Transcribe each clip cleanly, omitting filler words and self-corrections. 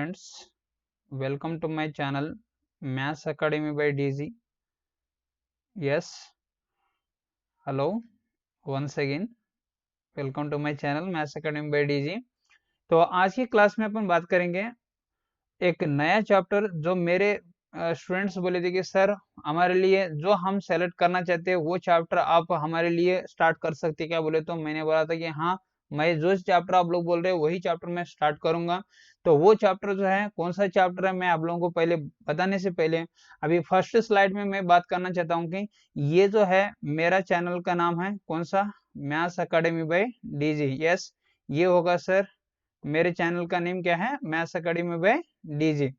Friends, welcome to my channel Maths Academy by DG. Yes, hello, once again, welcome to my channel Maths Academy by DG. तो आज की class में अपन बात करेंगे एक नया चैप्टर जो मेरे स्टूडेंट्स बोले थे कि सर हमारे लिए जो हम सेलेक्ट करना चाहते हैं वो चैप्टर आप हमारे लिए स्टार्ट कर सकते क्या बोले, तो मैंने बोला था कि हाँ, मैं जो चैप्टर आप लोग बोल रहे हैं वही चैप्टर मैं स्टार्ट करूंगा। तो वो चैप्टर जो है कौन सा चैप्टर है मैं आप लोगों को पहले बताने से पहले अभी फर्स्ट स्लाइड में मैं बात करना चाहता हूँ कि ये जो है मेरा चैनल का नाम है कौन सा, maths academy by DG. Yes, ये होगा सर मेरे चैनल का नेम क्या है, maths academy by DG.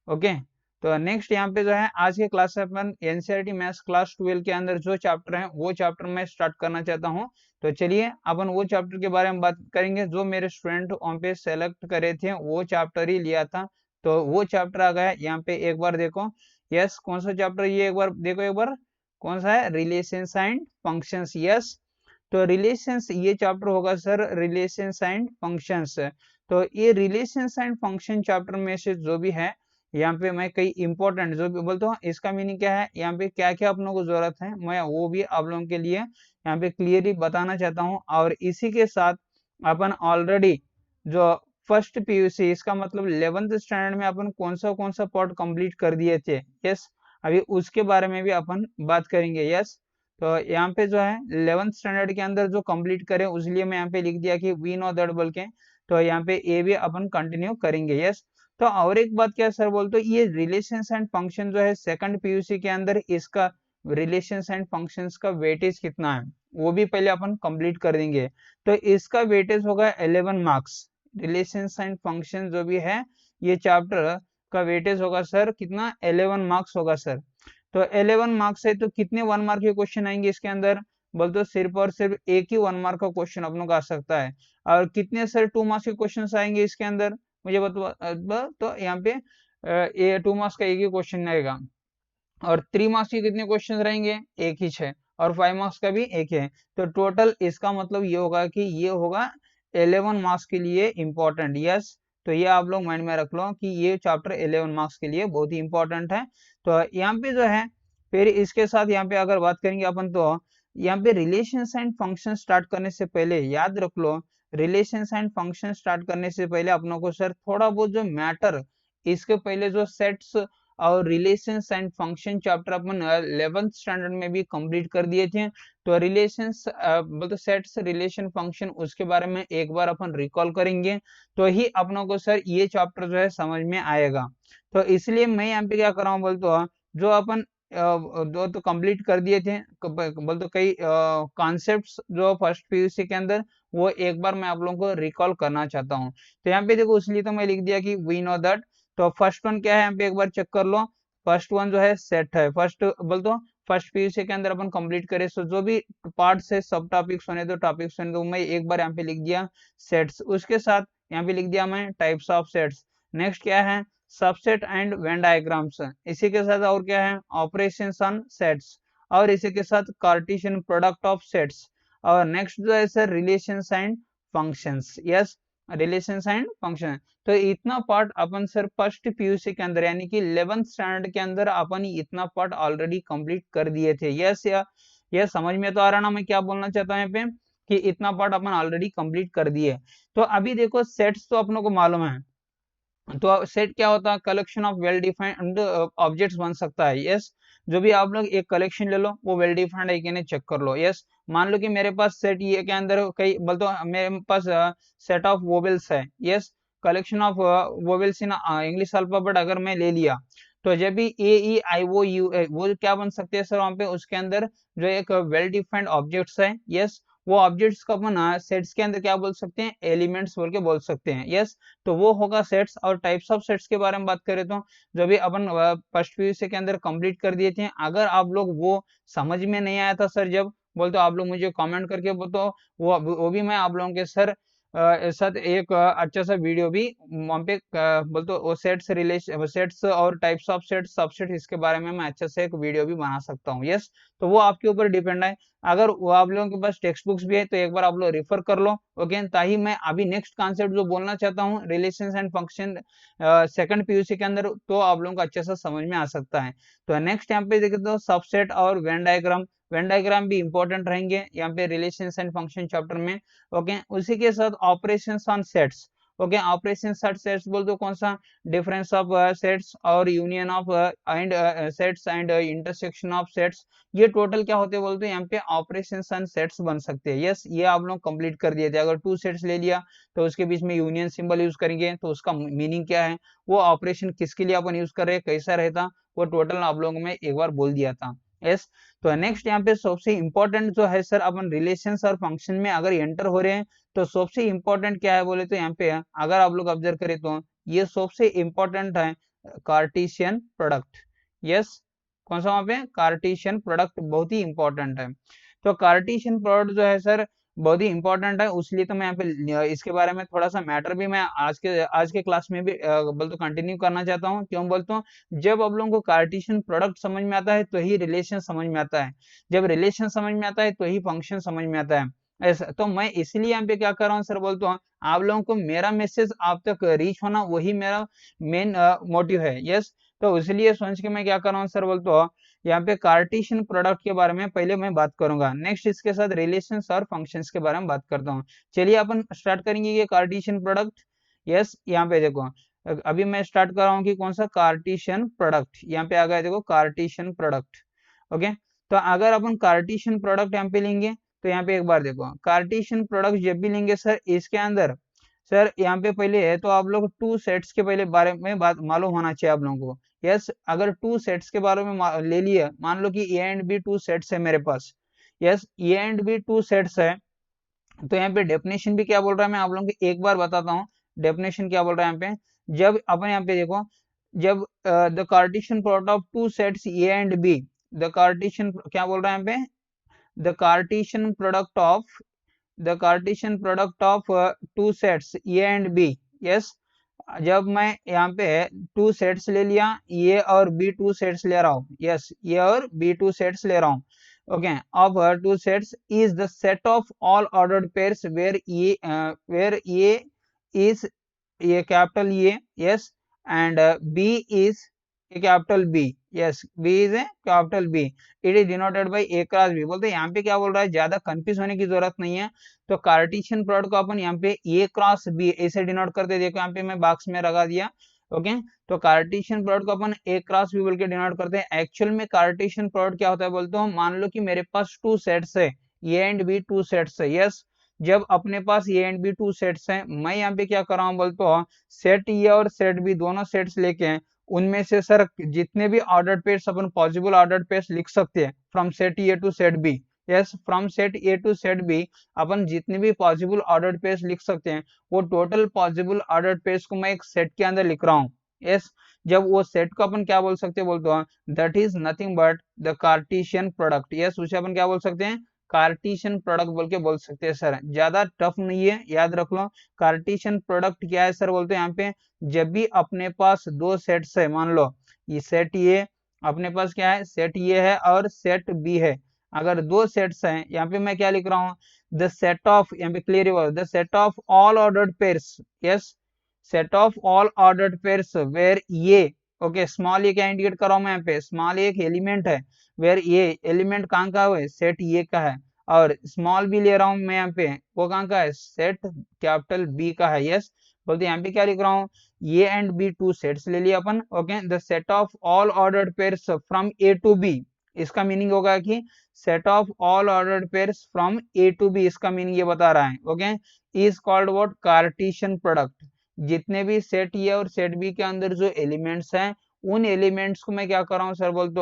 Okay, तो नेक्स्ट यहाँ पे जो है आज के क्लास में अपन एनसीईआरटी मैथ्स क्लास 12 के अंदर जो चैप्टर है वो चैप्टर मैं स्टार्ट करना चाहता हूँ। तो चलिए अपन वो चैप्टर के बारे में बात करेंगे जो मेरे स्टूडेंट वहाँ पे सेलेक्ट करे थे, वो चैप्टर ही लिया था। तो वो चैप्टर आ गया यहाँ पे, एक बार देखो। यस, कौन सा चैप्टर, ये एक बार देखो, एक बार कौन सा है, रिलेशंस एंड फंक्शंस। यस, तो रिलेशंस ये चैप्टर होगा सर, रिलेशंस एंड फंक्शंस। तो ये रिलेशंस एंड फंक्शन चैप्टर में से जो भी है यहाँ पे मैं कई इंपॉर्टेंट जो भी बोलता हूँ इसका मीनिंग क्या है, यहाँ पे क्या क्या अपनों को जरूरत है, मैं वो भी आप लोगों के लिए यहाँ पे क्लियरली बताना चाहता हूँ। और इसी के साथ अपन ऑलरेडी जो फर्स्ट पीयूसी, इसका मतलब 11th स्टैंडर्ड में अपन कौन सा पार्ट कंप्लीट कर दिए थे। यस, अभी उसके बारे में भी अपन बात करेंगे। यस, तो यहाँ पे जो है 11th स्टैंडर्ड के अंदर जो कंप्लीट करें उसलिए मैं यहाँ पे लिख दिया कि वी नो दैट बोल के। तो यहाँ पे ये भी अपन कंटिन्यू करेंगे। यस, तो और एक बात क्या सर बोलते, ये रिलेशंस एंड फंक्शन जो है सेकंड पीयूसी के अंदर, इसका रिलेशंस एंड फंक्शंस का वेटेज कितना है वो भी पहले अपन कंप्लीट कर देंगे। तो इसका वेटेज होगा 11 मार्क्स। रिलेशंस एंड फंक्शन जो भी है ये चैप्टर का वेटेज होगा सर कितना, 11 मार्क्स होगा सर। तो 11 मार्क्स है तो कितने 1 मार्क के क्वेश्चन आएंगे इसके अंदर, बोलते हो सिर्फ और सिर्फ एक ही 1 मार्क का क्वेश्चन अपनों का आ सकता है। और कितने सर 2 मार्क्स के क्वेश्चन आएंगे इसके अंदर, मुझे तो यहाँ पे ये 2 मार्क्स का एक ही क्वेश्चन आएगा। और 3 मार्क्स के कितने क्वेश्चन रहेंगे, एक ही है। और 5 मार्क्स का भी एक है। तो टोटल इसका मतलब ये होगा कि ये होगा 11 मार्क्स के लिए इम्पोर्टेंट। यस, तो ये आप लोग माइंड में रख लो कि ये चैप्टर 11 मार्क्स के लिए बहुत ही इंपॉर्टेंट है। तो यहाँ पे जो है फिर इसके साथ यहाँ पे अगर बात करेंगे अपन, तो यहाँ पे रिलेशंस एंड फंक्शन स्टार्ट करने से पहले याद रख लो, रिलेशंस एंड फंक्शन स्टार्ट करने से पहले अपनों को सर थोड़ा बहुत जो मैटर, इसके पहले जो सेट्स और relations and function chapter upon 11th standard में भी कंप्लीट कर दिए थे। तो रिलेशंस बोलते सेट्स रिलेशन फंक्शन उसके बारे में एक बार अपन रिकॉल करेंगे तो ही अपनों को सर ये चैप्टर जो है समझ में आएगा। तो इसलिए मैं यहाँ पे क्या कर रहा हूँ बोलते, जो अपन दो तो कंप्लीट कर दिए थे, बोलते कई कॉन्सेप्ट्स जो फर्स्ट पीयूसी के अंदर, वो एक बार मैं आप लोगों को रिकॉल करना चाहता हूँ। तो यहाँ पे देखो इसलिए तो मैं लिख दिया कि वी नो दैट। तो फर्स्ट वन क्या है यहाँ पे एक बार चेक कर लो। फर्स्ट वन जो है सेट है, फर्स्ट बोल दो फर्स्ट पीयूसी के अंदर अपन कंप्लीट करें तो जो भी पार्ट है सब टॉपिक्स होने दो, टॉपिक्स होने दो, मैं एक बार यहाँ पे लिख दिया सेट्स। उसके साथ यहाँ पे लिख दिया मैं टाइप्स ऑफ सेट्स। नेक्स्ट क्या है, सबसेट एंड वेन डायग्राम्स। इसी के साथ और क्या है, ऑपरेशंस ऑन सेट्स। और इसी के साथ कार्टेशियन प्रोडक्ट ऑफ सेट्स। और नेक्स्ट जो है sir relations and functions. Yes, relations and function. तो इतना पार्ट अपन सर फर्स्ट पीयूसी के अंदर यानी कि 11th स्टैंडर्ड के अंदर अपन इतना पार्ट ऑलरेडी कंप्लीट कर दिए थे। यस, या यह समझ में तो आ रहा ना मैं क्या बोलना चाहता हूँ यहाँ पे, कि इतना पार्ट अपन ऑलरेडी कंप्लीट कर दिए। तो अभी देखो सेट्स तो अपनों को मालूम है, तो सेट क्या होता है, collection of well defined objects बन सकता है। यस, जो भी आप लोग एक कलेक्शन ले लो वो वेल डिफाइंड है कि नहीं चेक कर लो। यस, मान लो कि मेरे पास सेट ये के अंदर कई बोलते मेरे पास सेट ऑफ वोवेल्स है। Yes, collection of vowels in English alphabet अगर मैं ले लिया, तो जब भी ए ई आई ओ यू वो क्या बन सकते हैं सर वहां पे, उसके अंदर जो एक वेल डिफाइंड ऑब्जेक्ट्स है। यस, वो ऑब्जेक्ट्स को अपन सेट्स के अंदर क्या बोल सकते हैं, एलिमेंट्स बोल के बोल सकते हैं। यस, तो वो होगा सेट्स। और टाइप्स ऑफ सेट्स के बारे में बात करें तो जो भी अपन फर्स्ट पीयूसी के अंदर कंप्लीट कर दिए थे, अगर आप लोग वो समझ में नहीं आया था सर जब बोलते आप लोग मुझे कमेंट करके बोलो, वो भी मैं आप लोगों के सर साथ एक अच्छा सा वीडियो भी वहाँ पे बोलते वो सेट्स रिलेशन सेट्स और टाइप्स ऑफ सेट्स सबसेट, इसके बारे में मैं अच्छा से एक वीडियो भी बना सकता हूँ। यस, तो वो आपके ऊपर डिपेंड है। अगर वो आप लोगों के पास टेक्स्ट बुक्स भी है तो एक बार आप लोग रेफर कर लो, ओके, ताकि मैं अभी नेक्स्ट कॉन्सेप्ट जो बोलना चाहता हूँ relations and function second PUC के अंदर, तो आप लोगों को अच्छे से समझ में आ सकता है। तो नेक्स्ट यहाँ पे देखे तो सबसेट और वेन डायग्राम, वेन डायग्राम भी इंपॉर्टेंट रहेंगे यहाँ पे रिलेशंस एंड फंक्शन चैप्टर में। ओके, उसी के साथ operations on sets. Okay, operation sets बोल दो कौन सा, डिफरेंस ऑफ सेट्स और union of and sets and intersection of sets, ये टोटल क्या होते हैं बोलते हैं यहाँ पे ऑपरेशन सन सेट्स बन सकते हैं। यस, ये आप लोग कंप्लीट कर दिए थे। अगर टू सेट्स ले लिया तो उसके बीच में यूनियन सिंबल यूज करेंगे तो उसका मीनिंग क्या है, वो ऑपरेशन किसके लिए अपन यूज कर रहे हैं, कैसा रहता, वो टोटल आप लोगों में एक बार बोल दिया था। यस, तो नेक्स्ट यहाँ पे सबसे इंपॉर्टेंट जो है सर, अपन रिलेशंस और फंक्शन में अगर एंटर हो रहे हैं तो सबसे इंपॉर्टेंट क्या है बोले तो यहाँ पे अगर आप लोग ऑब्जर्व करें तो ये सबसे इंपॉर्टेंट है कार्टेशियन प्रोडक्ट। यस, कौन सा, वहां पे कार्टेशियन प्रोडक्ट बहुत ही इंपॉर्टेंट है। तो कार्टेशियन प्रोडक्ट जो है सर बहुत ही इंपॉर्टेंट है, इसलिए तो मैं यहाँ पे इसके बारे में थोड़ा सा मैटर भी मैं आज के क्लास में भी बोलते कंटिन्यू करना चाहता हूँ। क्यों बोलता हूँ, जब आप लोगों को कार्टेशियन प्रोडक्ट समझ में आता है तो ही रिलेशन समझ में आता है, जब रिलेशन समझ में आता है तो ही फंक्शन समझ में आता है। ऐसा तो मैं इसलिए यहाँ पे क्या कर रहा हूँ सर बोलता हूँ, आप लोगों को मेरा मैसेज आप तक रीच होना वही मेरा मेन मोटिव है। यस, तो इसलिए सोच के मैं क्या कर रहा हूँ सर बोलते हो, यहाँ पे कार्टेशियन प्रोडक्ट के बारे में पहले मैं बात करूंगा, नेक्स्ट इसके साथ रिलेशंस और फंक्शंस के बारे में बात करता हूँ। चलिए अपन स्टार्ट करेंगे ये कार्टेशियन प्रोडक्ट। यस, यहाँ पे देखो अभी मैं स्टार्ट कर रहा हूँ कि कौन सा कार्टेशियन प्रोडक्ट, यहाँ पे आ गया देखो कार्टेशियन प्रोडक्ट। ओके, तो अगर अपन कार्टेशियन प्रोडक्ट यहाँ पे लेंगे तो यहाँ पे एक बार देखो कार्टेशियन प्रोडक्ट जब भी लेंगे सर, इसके अंदर सर यहाँ पे पहले है तो आप लोग टू सेट्स के पहले बारे में बात मालूम होना चाहिए आप लोगों को। यस, अगर टू सेट्स के बारे में ले लिए, मान लो कि A and B two sets है मेरे पास। Yes, A and B two sets है, तो यहाँ पे डेफिनेशन भी क्या बोल रहा है मैं आप लोगों को एक बार बताता हूँ। डेफिनेशन क्या बोल रहा है यहाँ पे, जब अपन यहाँ पे देखो, जब the Cartesian product of two sets A and B, the Cartesian क्या बोल रहा है यहाँ पे, the Cartesian product of two sets A and B. Yes, जब मैं यहाँ पे टू सेट्स ले लिया, ए और बी टू सेट्स ले रहा हूँ। यस, ए और बी टू सेट्स ले रहा हूँ। Okay, of two sets is the set of all ordered pairs where a is a capital A, yes, and B is a capital B, yes, B is a capital B. It is denoted by A cross B। बोलते यहाँ पे क्या बोल रहा है, ज्यादा confuse होने की जरूरत नहीं है। तो कार्टेशियन प्रोडक्ट को अपन यहाँ पे A क्रॉस B ऐसे डिनोट करते, देखो यहाँ पे मैं बॉक्स में लगा दिया। ओके, तो कार्टेशियन प्रोडक्ट को अपन A क्रॉस B बोल के डिनोट करते हैं। एक्चुअल में कार्टेशियन प्रोडक्ट क्या होता है बोलते हो, मान लो कि मेरे पास टू सेट्स है, A and B two sets है। यस, जब अपने पास A and B two sets हैं, मैं यहाँ पे क्या कर रहा हूँ बोलते हो, सेट ए और सेट बी दोनों सेट्स लेके हैं, उनमें से सर जितने भी ऑर्डर्ड पेयर्स अपन पॉसिबल ऑर्डर्ड पेयर्स लिख सकते हैं from set A to set B. Yes, from set A to set B अपन जितने भी पॉसिबल ऑर्डर्ड पेयर्स लिख सकते हैं, वो टोटल पॉसिबल ऑर्डर्ड पेयर्स को मैं एक सेट के अंदर लिख रहा हूँ। यस, जब वो सेट को अपन क्या बोल सकते हैं बोलते हो, that is nothing but the Cartesian product. Yes, उसे अपन क्या बोल सकते हैं, कार्टेशियन प्रोडक्ट बोल के बोल सकते हैं सर, ज्यादा टफ नहीं है, याद रख लो। कार्टेशियन प्रोडक्ट क्या है सर बोलते हैं यहाँ पे, जब भी अपने पास दो सेट्स है, मान लो ये सेट ये अपने पास क्या है, सेट ये है और सेट बी है, अगर दो सेट्स हैं, यहाँ पे मैं क्या लिख रहा हूँ, द सेट ऑफ, यहाँ पे क्लियर हुआ, the set of all ordered pairs. Yes, set of all ordered pairs where ये, ओके, स्मॉल ए क्या इंडिकेट कर रहा हूँ मैं यहाँ पे, स्मॉल एक एलिमेंट है, वेयर ये एलिमेंट कहाँ का है, सेट ये का है, और स्मॉल बी ले रहा हूँ मैं यहाँ पे, वो कहाँ का है, सेट कैपिटल बी का है। यस, बोलते यहाँ पे क्या लिख रहा हूँ, A and B two sets ले लिया अपन। Okay, the set of all ordered pairs from A to B, इसका मीनिंग होगा कि set of all ordered pairs from A to B, इसका मीनिंग ये बता रहा है। Okay, is called what, Cartesian product. जितने भी सेट ए और सेट बी के अंदर जो एलिमेंट्स हैं, उन एलिमेंट्स को मैं क्या कर रहा हूँ सर बोलते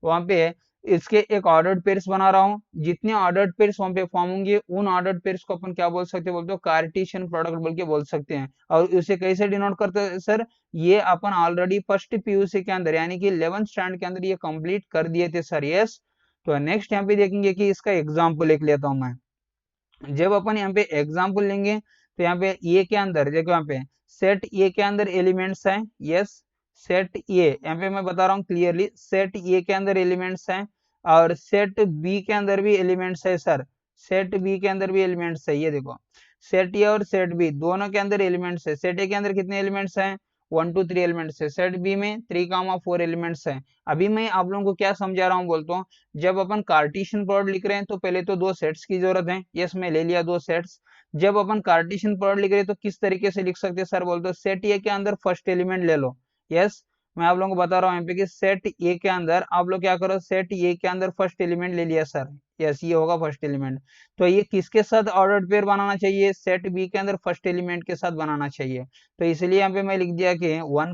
वहां पे इसके एक ऑर्डर्ड पेयर्स बना रहा हूँ, जितने ऑर्डर्ड पेयर्स वहां पे फॉर्म होंगे उन ऑर्डर्ड पेयर्स को अपन क्या बोल सकते हैं बोलते हो, कार्टेशियन प्रोडक्ट बोल के बोल सकते हैं। और उसे कैसे डिनोट करते हैं सर, ये अपन ऑलरेडी फर्स्ट पीयूसी के अंदर यानी कि 11th स्टैंडर्ड के अंदर ये कंप्लीट कर दिए थे सर। यस, तो नेक्स्ट यहाँ पे देखेंगे कि इसका एग्जाम्पल लिख लेता हूँ मैं। जब अपन यहाँ पे एग्जाम्पल लेंगे तो यहाँ पे ए के अंदर देखो, यहाँ पे सेट ए के अंदर एलिमेंट्स हैं। यस, सेट ए यहाँ पे मैं बता रहा हूँ क्लियरली, सेट ए के अंदर एलिमेंट्स हैं और सेट बी के अंदर भी एलिमेंट्स है सर, सेट बी के अंदर भी एलिमेंट्स है। ये देखो सेट ए और सेट बी दोनों के अंदर एलिमेंट्स है। सेट ए के अंदर कितने एलिमेंट्स हैं? 1 2 3 एलिमेंट्स है। सेट बी में 3, 4 एलिमेंट्स हैं। अभी मैं आप लोगों को क्या समझा रहा हूँ बोलता हूँ, जब अपन कार्टेशियन प्रोडक्ट लिख रहे हैं तो पहले तो दो सेट्स की जरूरत है। यस, मैं ले लिया दो सेट्स। जब अपन कार्टेशियन प्रोडक्ट लिख रहे हैं तो किस तरीके से लिख सकते हैं सर बोलते हो, सेट ए के अंदर फर्स्ट एलिमेंट ले लो। यस, मैं आप लोगों को बता रहा हूँ यहाँ पे कि सेट ए के अंदर आप लोग क्या करो, सेट ए के अंदर फर्स्ट एलिमेंट ले लिया सर। यस, ये होगा फर्स्ट एलिमेंट। तो ये किसके साथ ऑर्डर्ड पेयर बनाना चाहिए? सेट बी के अंदर फर्स्ट एलिमेंट के साथ बनाना चाहिए। तो इसलिए यहाँ पे मैं लिख दिया कि 1,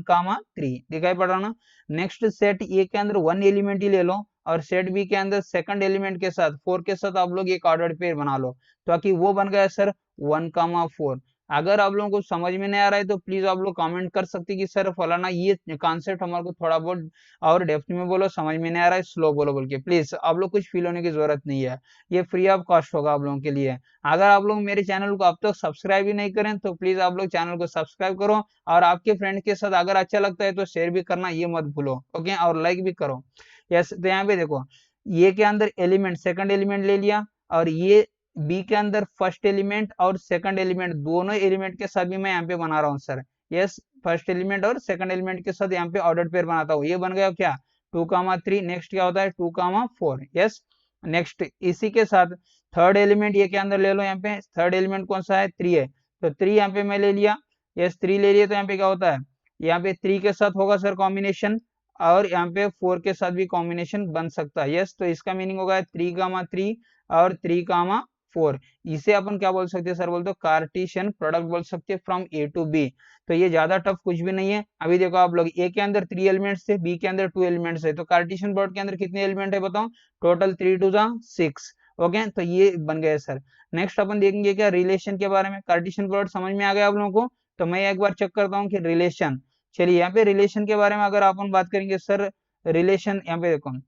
3 दिखाई पड़ रहा ना। नेक्स्ट सेट ए के अंदर 1 एलिमेंट ही ले लो और सेट बी के अंदर सेकंड एलिमेंट के साथ 4 के साथ आप लोग एक ऑर्डर्ड पेयर बना लो। तो ताकि वो बन गया सर 1, 4। अगर आप लोगों को समझ में नहीं आ रहा है तो प्लीज आप लोग कमेंट कर सकते हैं कि सर फलाना ये कॉन्सेप्ट हमारे को थोड़ा बहुत और डेप्थ में बोलो, समझ में नहीं आ रहा है स्लो बोलो बोल के। प्लीज आप लोग कुछ फील होने की जरूरत नहीं है, ये फ्री ऑफ कॉस्ट होगा आप लोगों के लिए। अगर आप लोग मेरे चैनल को अब तक सब्सक्राइब ही नहीं करें तो प्लीज आप लोग चैनल को सब्सक्राइब करो और आपके फ्रेंड के साथ अगर अच्छा लगता है तो शेयर भी करना ये मत भूलो, ओके, और लाइक भी करो। यस, तो यहाँ पे देखो ये के अंदर एलिमेंट सेकंड एलिमेंट ले लिया और ये बी के अंदर फर्स्ट एलिमेंट और सेकंड एलिमेंट दोनों एलिमेंट के साथ भी मैं यहाँ पे बना रहा हूँ सर। यस, फर्स्ट एलिमेंट और सेकंड एलिमेंट के साथ यहाँ पे ऑर्डर पेयर बनाता हूँ। ये बन गया क्या 2, 3। नेक्स्ट क्या होता है 2, 4। यस, नेक्स्ट इसी के साथ थर्ड एलिमेंट ये के अंदर ले लो। यहाँ पे थर्ड एलिमेंट कौन सा है? 3 है। तो 3 यहाँ पे मैं ले लिया। यस, 3 ले लिया तो यहाँ पे क्या होता है, यहाँ पे 3 के साथ होगा सर कॉम्बिनेशन और यहाँ पे 4 के साथ भी कॉम्बिनेशन बन सकता है। यस, तो इसका मीनिंग होगा 3, 3 और 3, 4। इसे अपन क्या बोल सकते हैं सर बोलते हो, कार्टेशियन प्रोडक्ट बोल सकते हैं फ्रॉम ए टू बी। तो ये ज्यादा टफ कुछ भी नहीं है। अभी देखो आप लोग ए के अंदर 3 एलिमेंट्स थे, बी के अंदर 2 एलिमेंट्स है, तो कार्टेशियन प्रोडक्ट के अंदर कितने एलिमेंट है बताओ? टोटल 3 2 6। ओके, तो ये बन गए सर। नेक्स्ट अपन देखेंगे क्या रिलेशन के बारे में। कार्टेशियन प्रोडक्ट समझ में आ गया आप लोगों को? तो मैं एक बार चेक करता हूँ कि रिलेशन। चलिए यहाँ पे रिलेशन के बारे में अगर अपन बात करेंगे सर, रिलेशन यहाँ पे देखो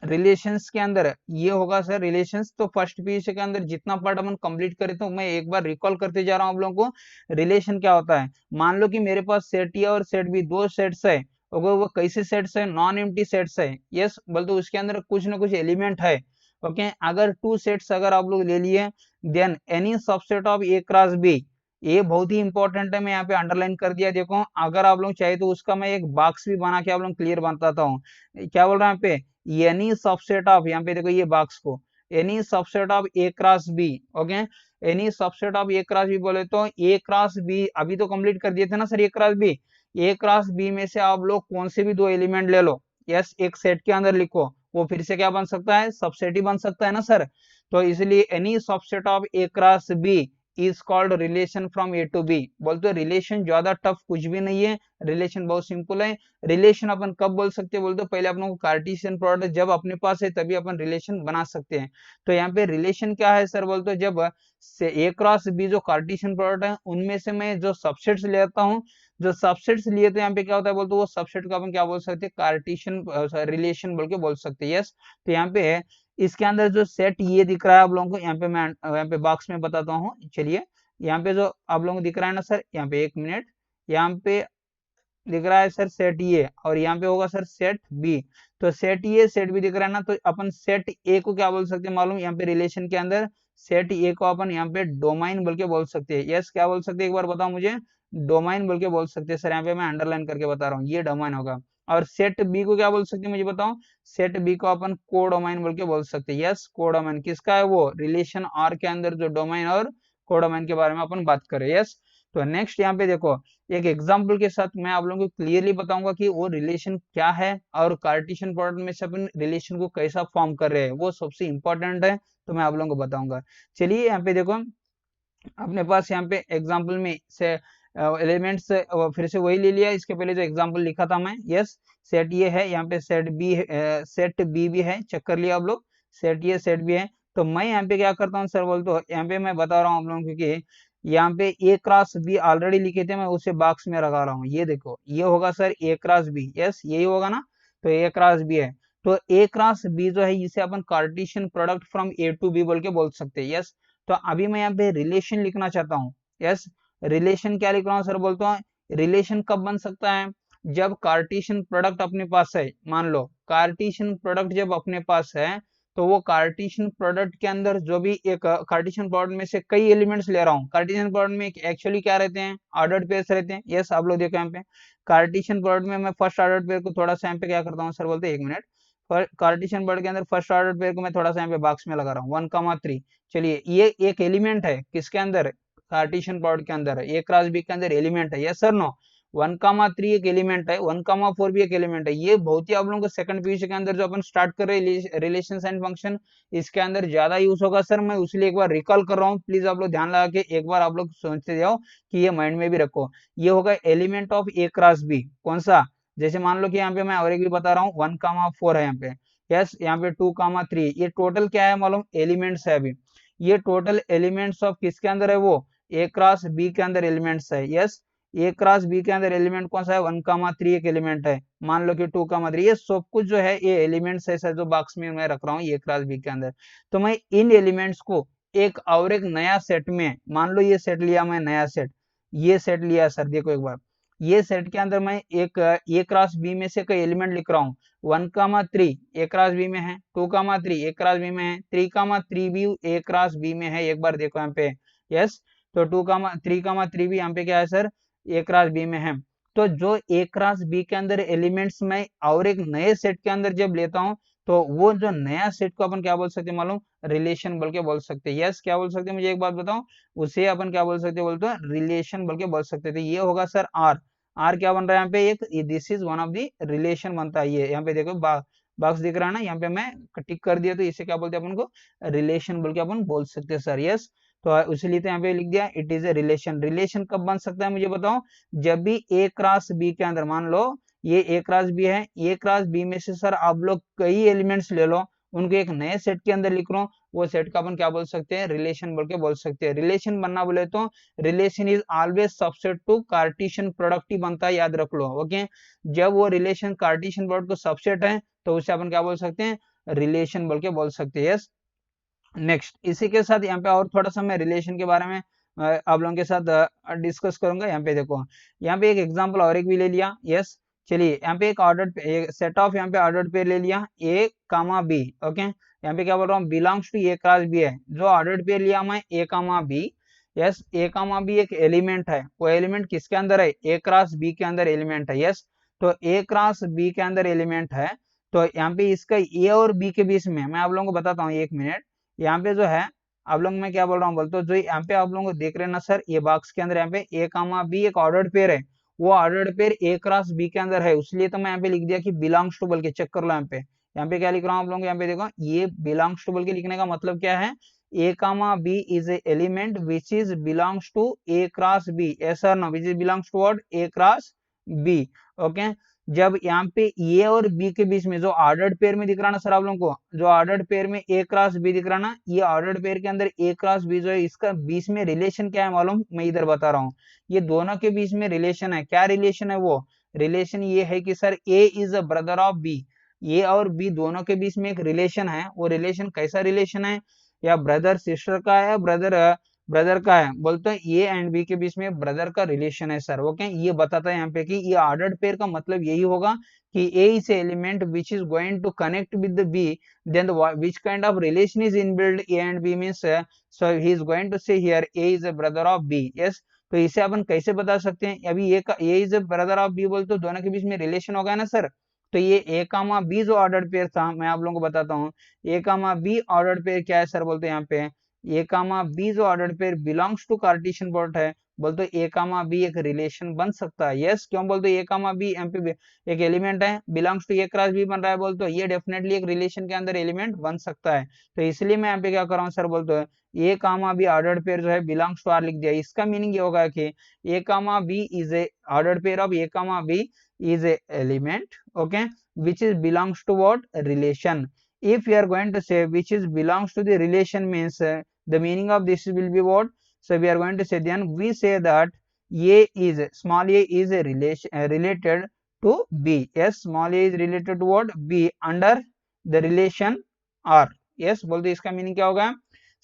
रिलेशंस के अंदर ये होगा सर रिलेशंस। तो फर्स्ट पीयूसी के अंदर जितना पार्ट अपन कंप्लीट करे तो मैं एक बार रिकॉल करते जा रहा हूँ आप लोगों को। रिलेशन क्या होता है, मान लो कि मेरे पास सेट ए और सेट बी दो सेट्स है। ओके, वो कैसे सेट्स है? नॉन एम्प्टी सेट्स है। यस, बोल तो उसके अंदर कुछ ना कुछ एलिमेंट है। ओके, अगर टू सेट्स अगर आप लोग ले लिए then any subset of A cross B. ये बहुत ही इंपॉर्टेंट है, मैं यहाँ पे अंडरलाइन कर दिया। देखो अगर आप लोग चाहे तो उसका मैं एक बॉक्स भी बना के आप लोग क्लियर बताता हूँ। क्या बोल रहा है यहाँ पे, एनी सबसेट ऑफ, यहाँ पे देखो ये बॉक्स को, any subset of A cross B. Okay, any subset of A cross B बोले तो ए क्रॉस बी अभी तो कंप्लीट कर दिए थे ना सर ए क्रॉस बी। ए क्रॉस बी में से आप लोग कौन से भी दो एलिमेंट ले लो। यस, एक सेट के अंदर लिखो, वो फिर से क्या बन सकता है? सबसेट ही बन सकता है ना सर। तो इसलिए any subset of A cross B is called relation from A to B. बोलते रिलेशन ज्यादा टफ कुछ भी नहीं है, रिलेशन बहुत सिंपल है। रिलेशन अपन कब बोल सकते हैं बोलते पहले अपनों को कार्टेशियन प्रोडक्ट जब अपने पास है तभी अपन रिलेशन बना सकते हैं। तो यहाँ पे रिलेशन क्या है सर बोलते जब से ए क्रॉस बी जो कार्टेशियन प्रोडक्ट है उनमें से मैं जो सबसेट्स लेता हूँ, जो सबसेट्स लिए तो यहाँ पे क्या होता है बोलते वो सबसेट को अपन क्या बोल सकते हैं? कार्टेशियन रिलेशन बोल के बोल सकते हैं। यस, तो यहाँ पे है इसके अंदर जो सेट ये दिख रहा है आप लोगों को, यहाँ पे मैं यहाँ पे बॉक्स में बताता हूँ। चलिए यहाँ पे जो आप लोगों को दिख रहा है ना सर, यहाँ पे एक मिनट, यहाँ पे दिख रहा है सर सेट ए और यहाँ पे होगा सर सेट बी। तो सेट ए सेट बी दिख रहा है ना, तो अपन सेट ए को क्या बोल सकते हैं मालूम? यहाँ पे रिलेशन के अंदर सेट ए को अपन यहाँ पे डोमाइन बोल के बोल सकते हैं। यस, क्या बोल सकते हैं एक बार बताओ मुझे? डोमाइन बोल के बोल सकते हैं सर। यहाँ पे मैं अंडरलाइन करके बता रहा हूँ, ये डोमाइन होगा। और सेट बी को क्या बोल सकते हैं मुझे बताओ? सेट बी को अपन कोडोमाइन बोल के बोल सकते हैं। यस, कोडोमाइन किसका है? वो रिलेशन आर के अंदर जो डोमाइन और कोडोमाइन के बारे में अपन बात करें। यस, तो नेक्स्ट यहाँ पे देखो एक एग्जाम्पल के साथ मैं आप लोगों को क्लियरली बताऊंगा कि वो रिलेशन क्या है और कार्टेशियन प्रोडक्ट में से अपन रिलेशन को कैसा फॉर्म कर रहे हैं, वो सबसे इंपॉर्टेंट है। तो मैं आप लोगों को बताऊंगा। चलिए यहाँ पे देखो अपने पास यहाँ पे एग्जाम्पल में से एलिमेंट्स फिर से वही ले लिया, इसके पहले जो एग्जाम्पल लिखा था मैं। यस, सेट ये है, यहाँ पे सेट बी सेट बी भी है, चेक कर लिया आप लोग। सेट ये सेट बी है। तो मैं यहाँ पे क्या करता हूँ सर बोलते हो, यहाँ पे मैं बता रहा हूँ आप लोगों को क्योंकि यहाँ पे ए क्रॉस बी ऑलरेडी लिखे थे, मैं उसे बॉक्स में लगा रहा हूँ। ये देखो ये होगा सर ए क्रॉस बी। यस, यही होगा ना, तो ए क्रॉस बी है। तो ए क्रॉस बी जो है इसे अपन Cartesian product from A to B बोल के बोल सकते हैं। यस, तो अभी मैं यहाँ पे रिलेशन लिखना चाहता हूँ। यस, रिलेशन क्या लिख रहा हूँ सर बोलता हूँ, रिलेशन कब बन सकता है? जब कार्टेशियन प्रोडक्ट अपने पास है। मान लो कार्टेशियन प्रोडक्ट जब अपने पास है तो वो कार्टेशियन प्रोडक्ट के अंदर जो भी एक कार्टेशियन प्रोडक्ट में से कई एलिमेंट्स ले रहा हूँ, कार्टेशियन प्रोडक्ट में एक्चुअली क्या रहते हैं, ऑर्डर्ड पेयर्स रहते हैं। यस, आप लोग देखो यहाँ पे कार्टेशियन प्रोडक्ट में मैं फर्स्ट ऑर्डर पेयर को थोड़ा सा यहाँ पे क्या करता हूँ सर, बोलते हैं 1 मिनट। कार्टेशियन प्रोडक्ट के अंदर फर्स्ट ऑर्डर पेयर को मैं थोड़ा सा यहाँ पे बॉक्स में लगा रहा हूँ 1,3। चलिए ये एक एलिमेंट है किसके अंदर, कार्टेशियन प्रोडक्ट के अंदर है, ए क्रॉस बी के अंदर एलिमेंट है। यस सर नो, 1,3 एक एलिमेंट है, 1,4 भी एक एलिमेंट है। ये बहुत ही आप लोगों को सेकंड पीयूसी के अंदर जो अपन स्टार्ट कर रहे हैं रिलेशंस एंड फंक्शन, इसके अंदर ज्यादा यूज होगा सर। मैं इसलिए एक बार रिकॉल कर रहा हूँ, प्लीज आप लोग ध्यान लगा के एक बार आप लोग सोचते जाओ कि ये माइंड में भी रखो। ये होगा element of A cross B, कौन सा, जैसे मान लो कि यहाँ पे मैं और एक भी बता रहा हूँ 1,4 है यहाँ पे। यस, यहाँ पे 2,3, ये टोटल क्या है मालूम, एलिमेंट्स है। अभी ये टोटल एलिमेंट्स ऑफ किसके अंदर है, वो ए क्रॉस बी के अंदर एलिमेंट्स है। यस, ए क्रॉस बी के अंदर एलिमेंट कौन सा है, 1,3 एक एलिमेंट है, मान लो कि 2,3, ये सब कुछ जो है ये एलिमेंट्स है सर, जो बॉक्स में मैं रख रहा हूँ ए क्रॉस बी के अंदर। तो मैं इन एलिमेंट्स को एक और एक नया सेट में, मान लो ये सेट लिया मैं, नया सेट, ये सेट लिया सर, देखो एक बार, ये सेट के अंदर मैं एक ए क्रॉस बी में से कोई एलिमेंट लिख रहा हूँ। 1,3 ए क्रॉस बी में है, 2,3 ए क्रॉस बी में है, 3,3 भी ए क्रॉस बी में है। एक बार देखो यहाँ पे, यस, तो 3,3 भी यहाँ पे क्या है सर, ए क्रॉस बी में है। तो जो ए क्रॉस बी के अंदर एलिमेंट्स में और एक नए सेट के अंदर जब लेता हूँ, तो वो जो नया सेट को अपन क्या बोल सकते हैं मालूम, रिलेशन बोल के बोल सकते हैं। यस, क्या बोल सकते हैं, मुझे एक बात बताओ, उसे अपन क्या बोल सकते हैं, बोलते हैं रिलेशन बोल के बोल सकते थे। ये होगा सर आर। आर क्या बन रहा है यहाँ पे, एक this is one of the relation बनता है। ये यहाँ पे देखो बॉक्स दिख रहा है ना, यहाँ पे मैं टिक कर दिया, तो इसे क्या बोलते हैं अपन को, रिलेशन बोल के अपन बोल सकते हैं सर। यस, तो इसलिए तो यहाँ पे लिख दिया it is a relation. Relation कब बन सकता है मुझे बताओ, जब भी ए क्रॉस बी के अंदर, मान लो ये ए क्रॉस बी है, ए क्रॉस बी में से सर आप लोग कई एलिमेंट्स ले लो, उनको एक नए सेट के अंदर लिख रहा हूँ, वो सेट का अपन क्या बोल सकते हैं, रिलेशन बोल के बोल सकते हैं। रिलेशन बनना बोले तो relation is always subset to Cartesian product ही बनता है, याद रख लो। ओके, जब वो रिलेशन कार्टेशियन प्रोडक्ट को सबसेट है, तो उसे अपन क्या बोल सकते हैं, रिलेशन बोल के बोल सकते हैं। यस, नेक्स्ट इसी के साथ यहाँ पे और थोड़ा सा मैं रिलेशन के बारे में आप लोगों के साथ डिस्कस करूंगा। यहाँ पे देखो, यहाँ पे एक एग्जांपल और एक भी ले लिया। यस, चलिए यहाँ पे एक ऑर्डर्ड सेट ऑफ यहाँ पे ऑर्डर्ड पेयर ले लिया, ए कामा बी। ओके, यहाँ पे क्या बोल रहा हूँ, belongs to A cross B है, जो ऑर्डर्ड पेयर लिया मैं a comma b. Yes, a comma b एक एलिमेंट है, वो एलिमेंट किसके अंदर है, ए क्रॉस बी के अंदर एलिमेंट है। यस, तो ए क्रॉस बी के अंदर एलिमेंट है, तो यहाँ पे इसका ए और बी के बीच में मैं आप लोगों को बताता हूँ, 1 मिनट। यहाँ पे जो है आप लोग, मैं क्या बोल रहा हूँ बोलते, जो यहाँ पे आप लोग को देख रहे हैं ना सर, ये बॉक्स के अंदर यहाँ पे ए कामा बी एक ऑर्डर्ड पेयर है, वो ordered pair A cross B के अंदर है, इसलिए तो मैं यहाँ पे लिख दिया कि बिलोंग्स टू बोल के। चेक कर लो यहाँ पे क्या लिख रहा हूँ आप लोग, यहाँ पे देखो, ये बिलोंग्स टू बोल के लिखने का मतलब क्या है, A comma B is a element which is belongs to A cross B, ऐसा ना, which is belongs to what, A cross B. Okay, जब यहाँ पे ए और बी के बीच में जो ऑर्डर्ड पेयर में दिख रहा ना सर आप लोगों को, जो ऑर्डर्ड पेयर में ए क्रॉस बी दिख रहा ना, ये ऑर्डर्ड पेयर के अंदर ए क्रॉस बी जो है, इसका बीच में रिलेशन क्या है मालूम, मैं इधर बता रहा हूँ। ये दोनों के बीच में रिलेशन है, क्या रिलेशन है, वो रिलेशन ये है कि sir A is a brother of B, A और बी दोनों के बीच में एक रिलेशन है। वो रिलेशन कैसा रिलेशन है, या ब्रदर सिस्टर का है, ब्रदर ब्रदर का है, बोलते हैं ए एंड बी के बीच में ब्रदर का रिलेशन है सर। ओके, ये बताता है यहाँ पे कि ये ऑर्डर्ड पेयर का मतलब यही होगा कि A is element which is going to connect with B, then which kind of relation is inbuilt A and B, means so he is going to say here A is a brother of B. Yes, तो इसे अपन कैसे बता सकते हैं, अभी A is a brother of B बोलते तो दोनों के बीच में रिलेशन होगा ना सर। तो ये ए कामा बी जो ऑर्डर्ड पेयर था, मैं आप लोगों को बताता हूँ, a comma b ordered pair क्या है सर, बोलते हैं यहाँ पे ए कामा बी जो order pair belongs to Cartesian product है, बोलते ए कामा बी एक रिलेशन बन सकता है। यस, क्यों बोलते ए कामा बी एम पे एक एलिमेंट है, belongs to A cross B बन रहा है, बोलते ये डेफिनेटली एक रिलेशन के अंदर एलिमेंट बन सकता है। तो इसलिए मैं यहाँ पे क्या कर रहा हूँ सर, बोलते ए कामा बी ऑर्डर्ड पेयर जो है बिलोंग्स टू आर लिख दिया। इसका मीनिंग ये होगा कि A comma B is a ordered pair of A comma B is a element, okay, which is belongs to what, relation. If you are going to say which is belongs to the relation, means the meaning of this will be what, so we are going to say, then we say that a is small a is a relation related to b. Yes, small a is related to what, b under the relation r. yes, बोलते इसका meaning क्या होगा,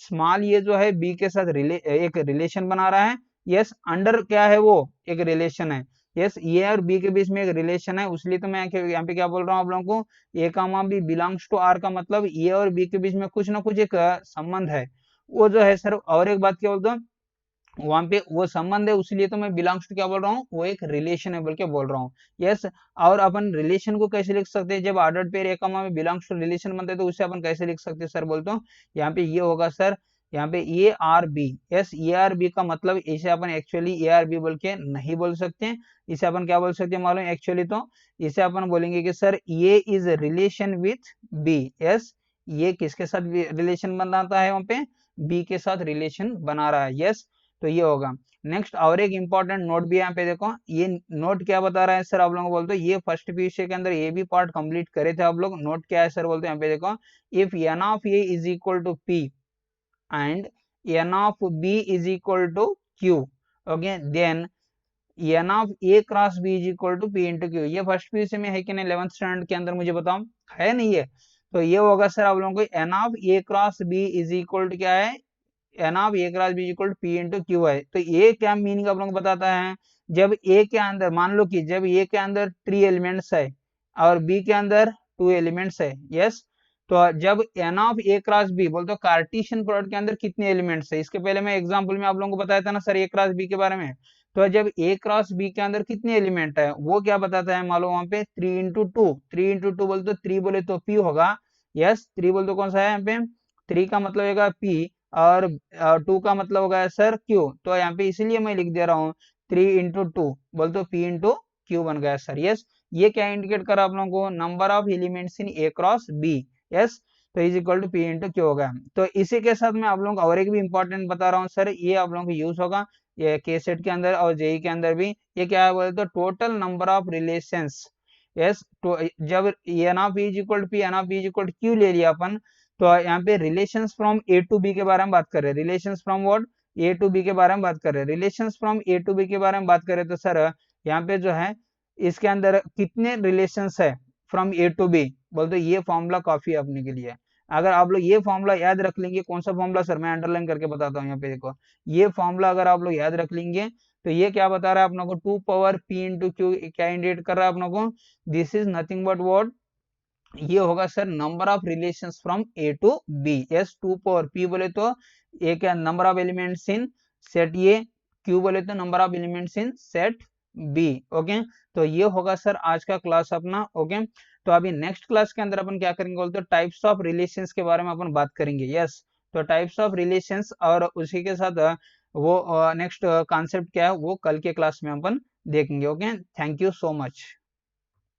small ये जो है B के साथ एक रिलेशन बना रहा है। यस, अंडर क्या है, वो एक रिलेशन है, यस, ए और बी के बीच में एक रिलेशन है, इसलिए तो मैं यहाँ पे क्या बोल रहा हूँ आप लोगों को, ए comma B belongs to are का मतलब ए और बी के बीच में कुछ ना कुछ एक संबंध है, वो जो है सर। और एक बात क्या बोलता हूँ, वहां पे वो संबंध है, इसलिए तो मैं बिलोंग्स टू क्या बोल रहा हूँ, वो एक रिलेशन है बोल के बोल रहा हूँ। यस, और अपन रिलेशन को कैसे लिख सकते हैं, जब ऑर्डर्ड पेयर ए कामा में बिलोंग्स टू रिलेशन बनते हैं तो उसे अपन कैसे लिख सकते हैं सर, बोलते हो यहाँ पे ये होगा सर, यहाँ पे A R B. Yes, A R B का मतलब इसे अपन एक्चुअली ए आर बी बोल के नहीं बोल सकते हैं, इसे अपन क्या बोल सकते हैं मालूम एक्चुअली, तो इसे अपन बोलेंगे कि sir A is relation with B. Yes, ये किसके साथ रिलेशन बनाता है, वहां पे बी के साथ रिलेशन बना रहा है। यस, तो ये होगा। नेक्स्ट और एक इंपॉर्टेंट नोट भी यहाँ पे देखो, ये नोट क्या बता रहा है सर, आप लोगों को बोलते हो ये फर्स्ट पीयूसी के अंदर ये भी पार्ट कंप्लीट करे थे आप लोग। नोट क्या है सर, बोलते हैं यहाँ पे देखो, if n of A is equal to P and n of B is equal to Q, okay, then n of A cross B is equal to P into Q. ये first PUC में है कि नहीं, 11th standard के अंदर, मुझे बताओ है नहीं है, तो ये होगा सर आप लोगों को n of A cross B is equal to क्या है, n of A cross B equal to P into Q है। तो ये क्या मीनिंग आप लोगों को बताता है, जब ए के अंदर मान लो कि जब ए के अंदर 3 एलिमेंट्स है और बी के अंदर 2 एलिमेंट्स है। यस, तो जब n of A cross B बोलते हो कार्टेशियन प्रोडक्ट के अंदर कितने एलिमेंट्स है, इसके पहले मैं एग्जांपल में आप लोगों को बताया था ना सर ए क्रॉस बी के बारे में। तो जब ए क्रॉस बी के अंदर कितने एलिमेंट है वो क्या बताता है मालूम, वहां पे 3 इंटू 2, 3 इंटू 2 बोलते 3 बोले तो पी होगा। यस, 3 बोलते कौन सा है यहाँ पे, 3 का मतलब होगा पी, और 2 का मतलब होगा सर क्यू। तो यहाँ पे इसीलिए मैं लिख दे रहा हूँ 3 इंटू 2 बोल तो पी इंटू क्यू बन गया सर। यस, ये क्या इंडिकेट करा आप लोगों को, number of elements in A cross B. Yes, तो is equal to P into Q होगा। तो इसी के साथ मैं आप लोगों को और एक भी इंपॉर्टेंट बता रहा हूँ सर, ये आप लोगों को यूज होगा ये के सेट के अंदर और जेई के अंदर भी। ये क्या है बोलते तो total number of relations. Yes, तो जब n of is equal to P, n of is equal to Q ले लिया अपन, तो यहाँ पे relations from A to B के बारे में बात कर रहे हैं, relations from what, A to B के बारे में बात कर रहे हैं। Relations from A to B के बारे में बात करें तो सर यहाँ पे जो है इसके अंदर कितने रिलेशंस है फ्रॉम ए टू बी, बोलते ये फॉर्मूला काफी है अपने के लिए। अगर आप लोग ये फॉर्मूला याद रख लेंगे, कौन सा फॉर्मूला सर, मैं अंडरलाइन करके बताता हूँ यहाँ पे देखो, ये फॉर्मूला अगर आप लोग याद रख लेंगे तो ये क्या बता रहा है अपनों को, 2 पावर पी इंटू क्यू क्या इंडिकेट कर रहा है अपनों को, this is nothing but what, ये होगा sir number of relations from A to B. Yes, 2 power P बोले तो ए क्या number of elements in set A, Q बोले तो number of elements in set B. Okay, तो ये होगा सर आज का क्लास अपना। ओके, तो अभी नेक्स्ट क्लास के अंदर अपन क्या करेंगे बोलते टाइप्स ऑफ रिलेशंस के बारे में अपन बात करेंगे। यस, तो टाइप्स ऑफ रिलेशंस और उसी के साथ वो नेक्स्ट कॉन्सेप्ट क्या है वो कल के क्लास में अपन देखेंगे। Okay, thank you so much.